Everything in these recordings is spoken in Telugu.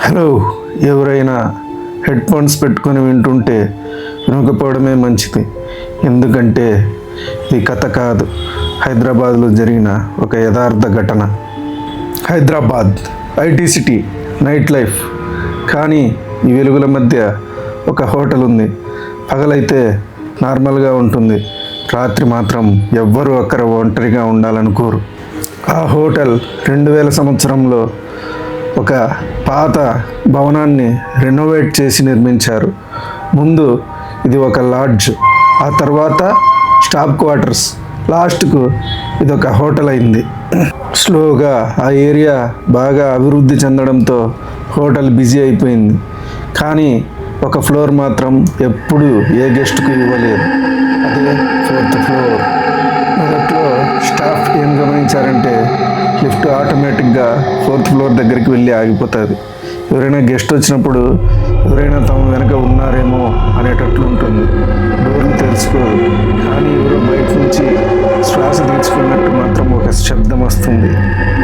హలో, ఎవరైనా హెడ్ ఫోన్స్ పెట్టుకొని వింటుంటే వినకపోవడమే మంచిది. ఎందుకంటే ఇది కథ కాదు, హైదరాబాద్లో జరిగిన ఒక యథార్థ ఘటన. Hyderabad IT city, night life. కానీ ఈ వెలుగుల మధ్య ఒక హోటల్ ఉంది. పగలైతే నార్మల్గా ఉంటుంది, రాత్రి మాత్రం ఎవ్వరూ అక్కడ ఒంటరిగా ఉండాలనుకోరు. ఆ హోటల్ 2000 సంవత్సరంలో ఒక పాత భవనాన్ని రెనోవేట్ చేసి నిర్మించారు. ముందు ఇది ఒక లాడ్జ్, ఆ తర్వాత స్టాఫ్ క్వార్టర్స్, లాస్ట్కు ఇది ఒక హోటల్ అయింది. స్లోగా ఆ ఏరియా బాగా అభివృద్ధి చెందడంతో హోటల్ బిజీ అయిపోయింది. కానీ ఒక ఫ్లోర్ మాత్రం ఎప్పుడు ఏ గెస్ట్కు ఇవ్వలేదు, అదే 4th ఫ్లోర్. మొదట్లో స్టాఫ్ ఏం గమనించారంటే లిఫ్ట్ ఆటోమేటిక్గా 4th ఫ్లోర్ దగ్గరికి వెళ్ళి ఆగిపోతుంది. ఎవరైనా గెస్ట్ వచ్చినప్పుడు ఎవరైనా తమ వెనక ఉన్నారేమో అనేటట్లు ఉంటుంది. డోర్లు తెలుసుకోదు, కానీ ఎవరో బయట నుంచి శ్వాస తీసుకున్నట్టు మాత్రం ఒక శబ్దం వస్తుంది.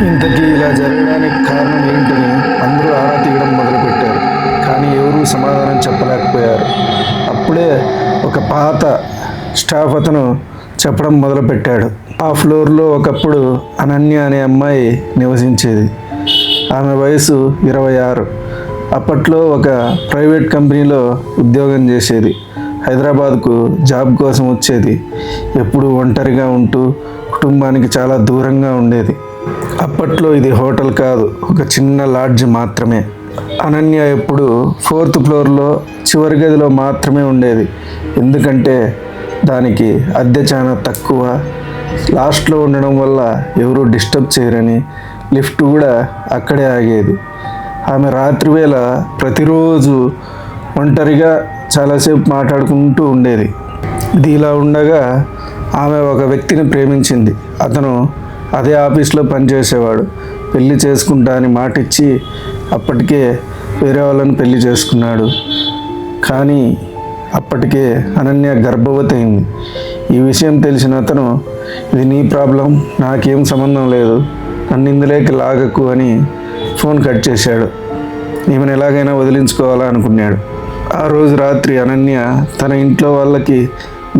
ఇంతకీ ఇలా జరగడానికి కారణం ఏంటని అందరూ ఆరా తీయడం మొదలుపెట్టారు. కానీ ఎవరూ సమాధానం చెప్పలేకపోయారు. అప్పుడే ఒక పాత స్టాఫ్ అతను చెప్పడం మొదలుపెట్టాడు. ఆ ఫ్లోర్లో ఒకప్పుడు అనన్య అనే అమ్మాయి నివసించేది. ఆమె వయసు 26. అప్పట్లో ఒక ప్రైవేట్ కంపెనీలో ఉద్యోగం చేసేది. హైదరాబాద్కు జాబ్ కోసం వచ్చేది. ఎప్పుడు ఒంటరిగా ఉంటూ కుటుంబానికి చాలా దూరంగా ఉండేది. అప్పట్లో ఇది హోటల్ కాదు, ఒక చిన్న లాడ్జ్ మాత్రమే. అనన్య ఎప్పుడు 4th ఫ్లోర్లో చివరి గదిలో మాత్రమే ఉండేది. ఎందుకంటే దానికి అద్దె చాలా తక్కువ, లాస్ట్లో ఉండడం వల్ల ఎవరూ డిస్టర్బ్ చేయరని లిఫ్ట్ కూడా అక్కడే ఆగేది. ఆమె రాత్రివేళ ప్రతిరోజు ఒంటరిగా చాలాసేపు మాట్లాడుకుంటూ ఉండేది. ఇది ఇలా ఉండగా ఆమె ఒక వ్యక్తిని ప్రేమించింది. అతను అదే ఆఫీస్లో పనిచేసేవాడు. పెళ్లి చేసుకుంటా అని మాటిచ్చి అప్పటికే వేరే వాళ్ళని పెళ్లి చేసుకున్నాడు. కానీ అప్పటికే అనన్య గర్భవతి అయింది. ఈ విషయం తెలిసిన అతను, ఇది నీ ప్రాబ్లం, నాకేం సంబంధం లేదు, నన్ను ఇందులోకి లాగకు అని ఫోన్ కట్ చేశాడు. ఈమెను ఎలాగైనా వదిలించుకోవాలా అనుకున్నాడు. ఆ రోజు రాత్రి అనన్య తన ఇంట్లో వాళ్ళకి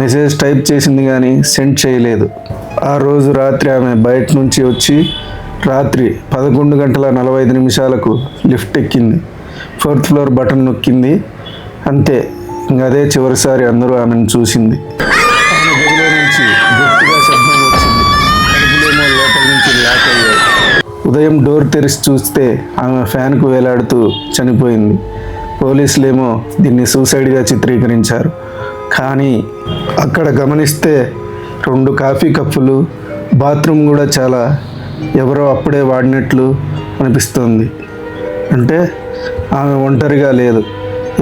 మెసేజ్ టైప్ చేసింది కానీ సెండ్ చేయలేదు. ఆ రోజు రాత్రి ఆమె బయట నుంచి వచ్చి రాత్రి 11:45 లిఫ్ట్ ఎక్కింది. 4th floor button నొక్కింది. అంతే, అదే చివరిసారి అందరూ ఆమెను చూసింది. ఆమె గదిలో నుంచి గట్టిగా శబ్దం వచ్చింది. తలుపులేమో లోపల నుంచి లాక్ అయ్యాయి. ఉదయం డోర్ తెరిచి చూస్తే ఆమె ఫ్యాన్కు వేలాడుతూ చనిపోయింది. పోలీసులేమో దీన్ని సూసైడ్గా చిత్రీకరించారు. కానీ అక్కడ గమనిస్తే 2 కాఫీ కప్పులు, బాత్రూమ్ కూడా చాలా ఎవరో అప్పుడే వాడినట్లు అనిపిస్తుంది. అంటే ఆమె ఒంటరిగా లేదు,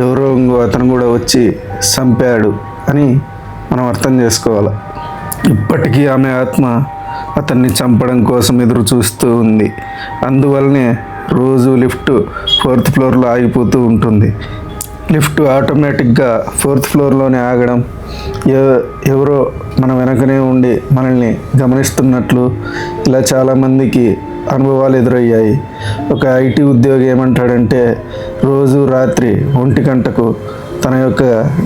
ఎవరో ఇంకో అతను కూడా వచ్చి చంపాడు అని మనం అర్థం చేసుకోవాలి. ఇప్పటికీ ఆమె ఆత్మ అతన్ని చంపడం కోసం ఎదురు చూస్తూ ఉంది. అందువల్లనే రోజు లిఫ్ట్ 4th ఫ్లోర్లో ఆగిపోతూ ఉంటుంది. లిఫ్ట్ ఆటోమేటిక్గా 4th ఫ్లోర్లోనే ఆగడం, ఎవరో మన వెనకనే ఉండి మనల్ని గమనిస్తున్నట్లు ఇలా చాలామందికి అనుభవాలు ఎదురయ్యాయి. ఒక ఐటీ ఉద్యోగి ఏమంటాడంటే రోజు రాత్రి 1 గంటకు తన యొక్క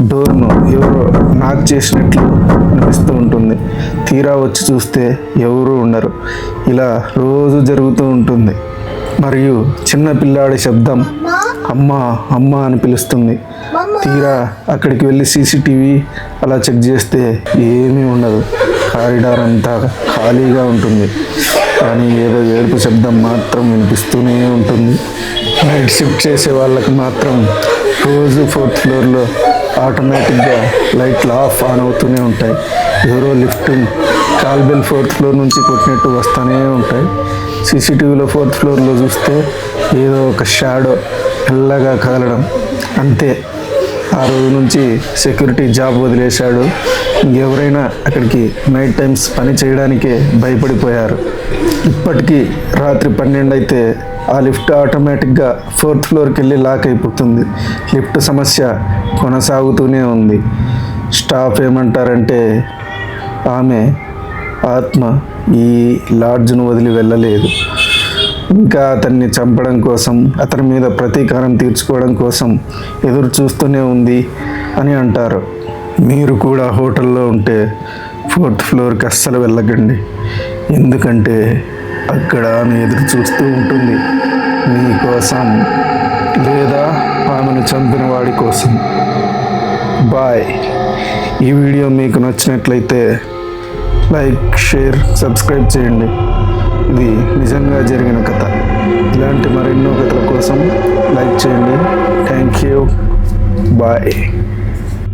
డోర్ను ఎవరో నాక్ చేసినట్లు అనిపిస్తూ ఉంటుంది. తీరా వచ్చి చూస్తే ఎవరూ ఉండరు. ఇలా రోజు జరుగుతూ ఉంటుంది. మరియు చిన్న పిల్లాడి శబ్దం అమ్మా అమ్మా అని పిలుస్తుంది. తీరా అక్కడికి వెళ్ళి సీసీటీవీ అలా చెక్ చేస్తే ఏమీ ఉండదు. కారిడార్ అంతా ఖాళీగా ఉంటుంది. కానీ ఏదో ఏడుపు శబ్దం మాత్రం వినిపిస్తూనే ఉంటుంది. నైట్ షిఫ్ట్ చేసే వాళ్ళకి మాత్రం రోజు 4th ఫ్లోర్లో ఆటోమేటిక్గా లైట్లు ఆఫ్ ఆన్ అవుతూనే ఉంటాయి. ఎవరో lift call bell 4th floor నుంచి కొట్టినట్టు వస్తూనే ఉంటాయి. సీసీటీవీలో 4th ఫ్లోర్లో చూస్తే ఏదో ఒక షాడో తెల్లగా కదలడం. అంతే, ఆ రోజు నుంచి సెక్యూరిటీ జాబ్ వదిలేశాడు. ఇంకెవరైనా అక్కడికి నైట్ టైమ్స్ పని చేయడానికే భయపడిపోయారు. ఇప్పటికీ రాత్రి 12 అయితే ఆ లిఫ్ట్ ఆటోమేటిక్గా 4th ఫ్లోర్కి వెళ్ళి లాక్ అయిపోతుంది. లిఫ్ట్ సమస్య కొనసాగుతూనే ఉంది. స్టాఫ్ ఏమంటారంటే ఆమె ఆత్మ ఈ లాడ్జ్ను వదిలి వెళ్ళలేదు. ఇంకా అతన్ని చంపడం కోసం, అతని మీద ప్రతీకారం తీర్చుకోవడం కోసం ఎదురు చూస్తూనే ఉంది అని అంటారు. మీరు కూడా హోటల్లో ఉంటే 4th ఫ్లోర్కి అస్సలు వెళ్ళకండి. ఎందుకంటే అక్కడ ఆమె ఎదురు చూస్తూ ఉంటుంది మీకోసం, లేదా ఆమెను చంపిన వాడి కోసం. బాయ్. ఈ వీడియో మీకు నచ్చినట్లయితే లైక్, షేర్, సబ్స్క్రైబ్ చేయండి. ఇది నిజంగా జరిగిన కథ. ఇలాంటి మరెన్నో కథల కోసం లైక్ చేయండి. Thank you. బాయ్.